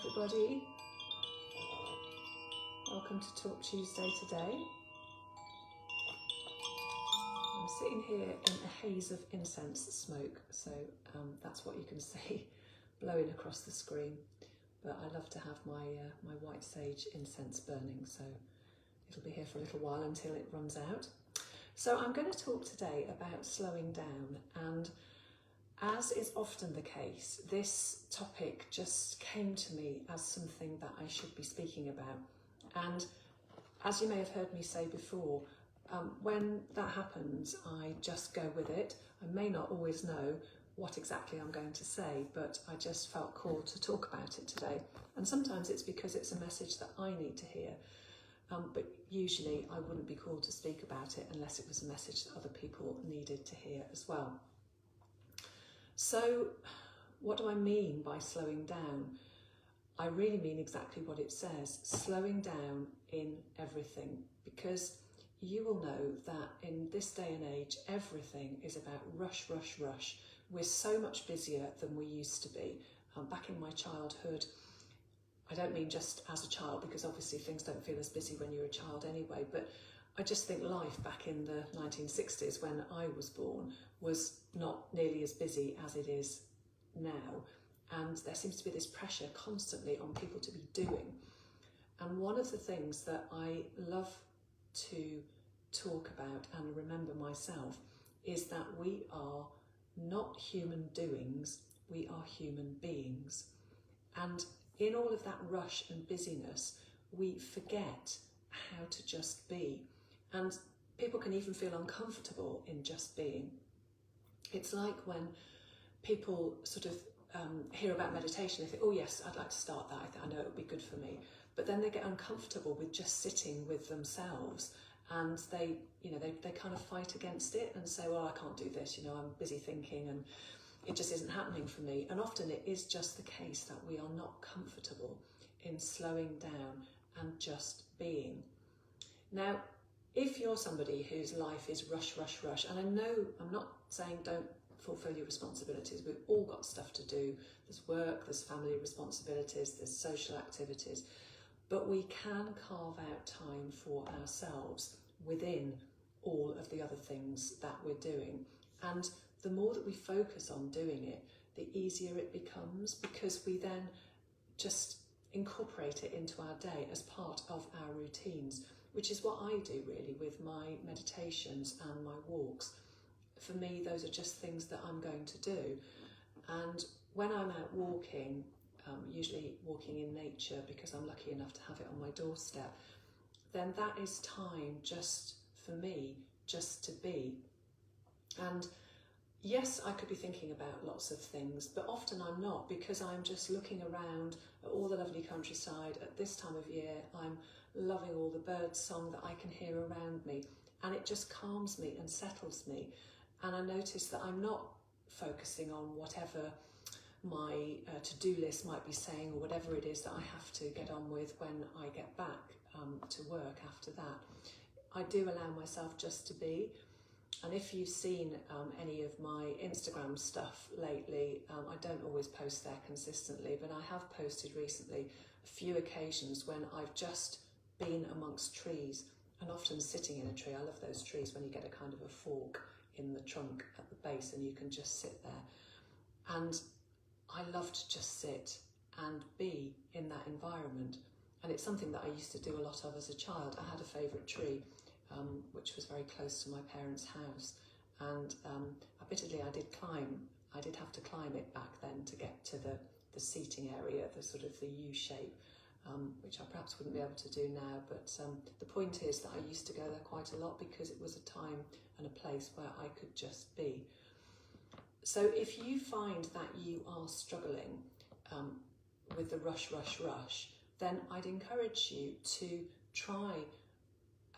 everybody. Welcome to Talk Tuesday today. I'm sitting here in a haze of incense smoke, so that's what you can see blowing across the screen. But I love to have my my white sage incense burning, so it'll be here for a little while until it runs out. So I'm going to talk today about slowing down, and as is often the case, this topic just came to me as something that I should be speaking about. And as you may have heard me say before, when that happens, I just go with it. I may not always know what exactly I'm going to say, but I just felt called to talk about it today. And sometimes it's because it's a message that I need to hear. But usually I wouldn't be called to speak about it unless it was a message that other people needed to hear as well. So what do I mean by slowing down? I really mean exactly what it says, slowing down in everything, because you will know that in this day and age, everything is about rush, rush, rush. We're so much busier than we used to be. Back in my childhood, I don't mean just as a child, because obviously things don't feel as busy when you're a child anyway, but I just think life back in the 1960s when I was born was not nearly as busy as it is now. And there seems to be this pressure constantly on people to be doing. And one of the things that I love to talk about and remember myself is that we are not human doings, we are human beings. And in all of that rush and busyness, we forget how to just be. And people can even feel uncomfortable in just being. It's like when people sort of hear about meditation, they think, oh yes, I'd like to start that, I know it would be good for me. But then they get uncomfortable with just sitting with themselves, and they kind of fight against it and say, well, I can't do this, I'm busy thinking and it just isn't happening for me. And often it is just the case that we are not comfortable in slowing down and just being. Now, if you're somebody whose life is rush, rush, rush, and I know I'm not saying don't fulfill your responsibilities, we've all got stuff to do. There's work, there's family responsibilities, there's social activities, but we can carve out time for ourselves within all of the other things that we're doing. And the more that we focus on doing it, the easier it becomes, because we then just incorporate it into our day as part of our routines, which is what I do really with my meditations and my walks. For me, those are just things that I'm going to do. And when I'm out walking, usually walking in nature because I'm lucky enough to have it on my doorstep, then that is time just for me, just to be. And yes, I could be thinking about lots of things, but often I'm not, because I'm just looking around at all the lovely countryside. At this time of year, I'm loving all the bird song that I can hear around me, and it just calms me and settles me. And I notice that I'm not focusing on whatever my to-do list might be saying, or whatever it is that I have to get on with when I get back to work after that. I do allow myself just to be. And if you've seen any of my Instagram stuff lately, I don't always post there consistently, but I have posted recently a few occasions when I've just been amongst trees, and often sitting in a tree. I love those trees when you get a kind of a fork in the trunk at the base and you can just sit there. And I love to just sit and be in that environment. And it's something that I used to do a lot of as a child. I had a favourite tree which was very close to my parents' house, and admittedly I did have to climb it back then to get to the seating area, the sort of the U shape, which I perhaps wouldn't be able to do now, but the point is that I used to go there quite a lot because it was a time and a place where I could just be. So if you find that you are struggling with the rush, rush, rush, then I'd encourage you to try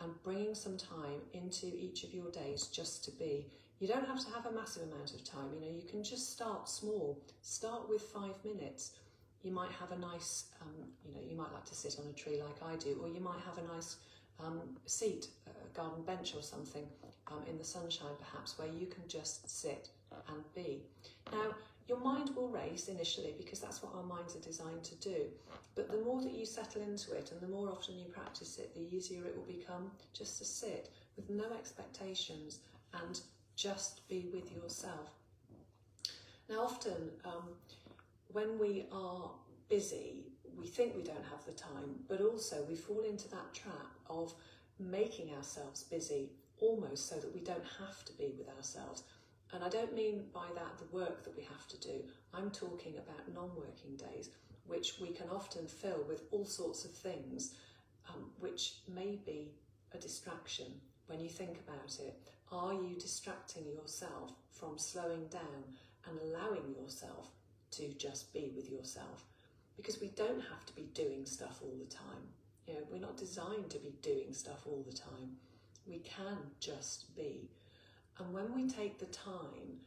and bringing some time into each of your days just to be. You don't have to have a massive amount of time, you can just start small. Start with 5 minutes. You might have a nice, you might like to sit on a tree like I do, or you might have a nice seat, a garden bench or something in the sunshine perhaps, where you can just sit and be. Now, Your mind will race initially because that's what our minds are designed to do. But the more that you settle into it and the more often you practice it, the easier it will become just to sit with no expectations and just be with yourself. Now often when we are busy, we think we don't have the time, but also we fall into that trap of making ourselves busy almost so that we don't have to be with ourselves. And I don't mean by that the work that we have to do. I'm talking about non-working days, which we can often fill with all sorts of things, which may be a distraction. When you think about it, are you distracting yourself from slowing down and allowing yourself to just be with yourself? Because we don't have to be doing stuff all the time. You know, we're not designed to be doing stuff all the time. We can just be. And when we take the time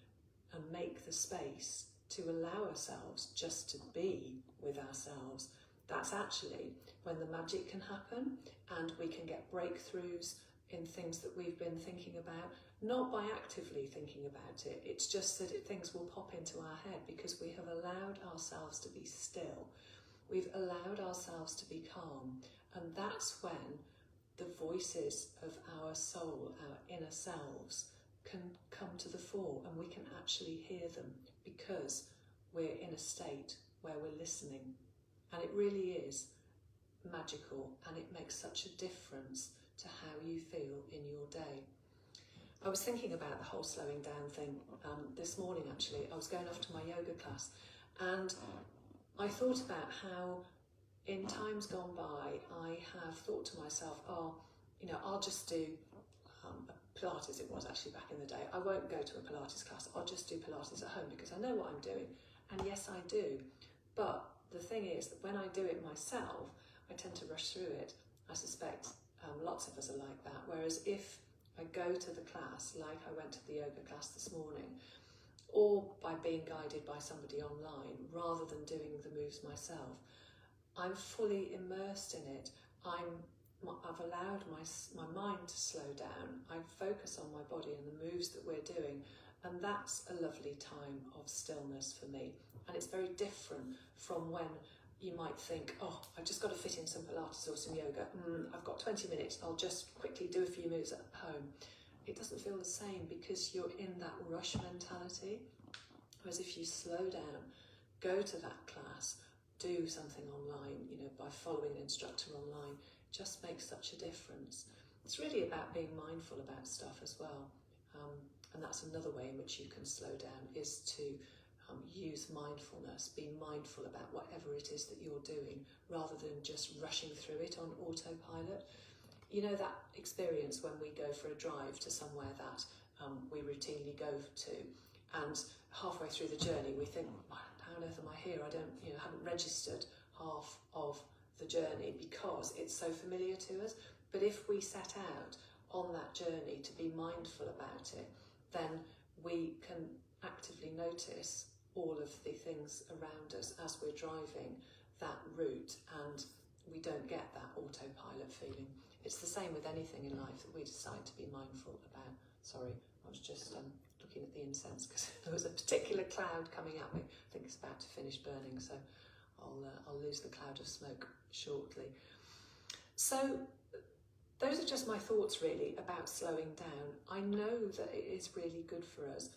and make the space to allow ourselves just to be with ourselves, that's actually when the magic can happen and we can get breakthroughs in things that we've been thinking about, not by actively thinking about it. It's just that things will pop into our head because we have allowed ourselves to be still. We've allowed ourselves to be calm. And that's when the voices of our soul, our inner selves, can come to the fore and we can actually hear them because we're in a state where we're listening. And it really is magical and it makes such a difference to how you feel in your day. I was thinking about the whole slowing down thing this morning actually. I was going off to my yoga class and I thought about how in times gone by I have thought to myself, I'll just do Pilates, it was actually back in the day. I won't go to a Pilates class, I'll just do Pilates at home because I know what I'm doing. And yes, I do. But the thing is that when I do it myself, I tend to rush through it. I suspect lots of us are like that. Whereas if I go to the class, like I went to the yoga class this morning, or by being guided by somebody online, rather than doing the moves myself, I'm fully immersed in it. I've allowed my mind to slow down. I focus on my body and the moves that we're doing, and that's a lovely time of stillness for me. And it's very different from when you might think, I've just got to fit in some Pilates or some yoga. I've got 20 minutes, I'll just quickly do a few moves at home. It doesn't feel the same because you're in that rush mentality. Whereas if you slow down, go to that class, do something online, by following an instructor online, just makes such a difference. It's really about being mindful about stuff as well. And that's another way in which you can slow down, is to use mindfulness, be mindful about whatever it is that you're doing, rather than just rushing through it on autopilot. You know that experience when we go for a drive to somewhere that we routinely go to, and halfway through the journey we think, how on earth am I here? I haven't registered half of the journey because it's so familiar to us. But if we set out on that journey to be mindful about it, then we can actively notice all of the things around us as we're driving that route, and we don't get that autopilot feeling. It's the same with anything in life that we decide to be mindful about. Sorry, I was just looking at the incense because there was a particular cloud coming at me. I think it's about to finish burning, so I'll lose the cloud of smoke shortly. So those are just my thoughts really about slowing down. I know that it is really good for us.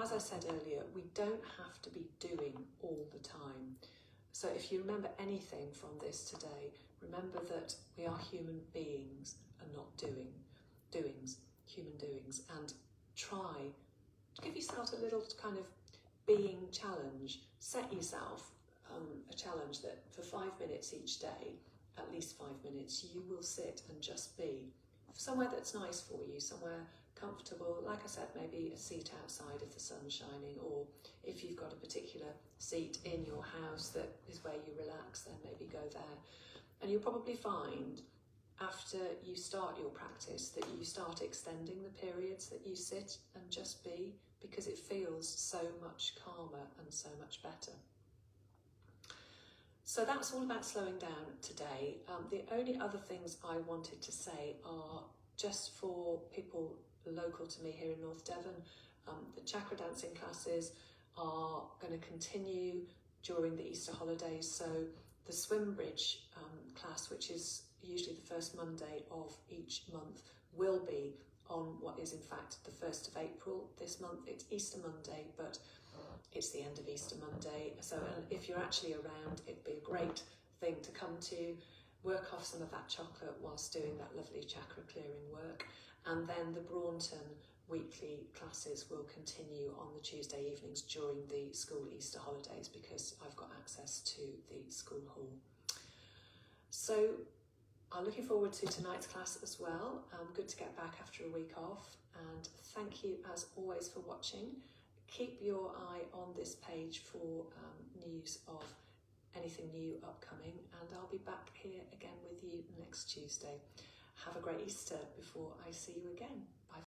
As I said earlier, we don't have to be doing all the time. So if you remember anything from this today, remember that we are human beings and not human doings. And try to give yourself a little kind of being challenge. Set yourself a challenge that for 5 minutes each day, at least 5 minutes, you will sit and just be somewhere that's nice for you, somewhere comfortable. Like I said, maybe a seat outside if the sun's shining, or if you've got a particular seat in your house that is where you relax, then maybe go there. And you'll probably find after you start your practice that you start extending the periods that you sit and just be, because it feels so much calmer and so much better. So that's all about slowing down today. The only other things I wanted to say are just for people local to me here in North Devon, the chakra dancing classes are going to continue during the Easter holidays. So the swim bridge class, which is usually the first Monday of each month, will be on what is in fact the 1st of April. This month it's Easter Monday, but it's the end of Easter Monday. So if you're actually around, it'd be a great thing to come to, work off some of that chocolate whilst doing that lovely chakra clearing work. And then the Braunton weekly classes will continue on the Tuesday evenings during the school Easter holidays, because I've got access to the school hall. So I'm looking forward to tonight's class as well. Good to get back after a week off, and thank you as always for watching. Keep your eye on this page for news of anything new upcoming, and I'll be back here again with you next Tuesday. Have a great Easter before I see you again. Bye.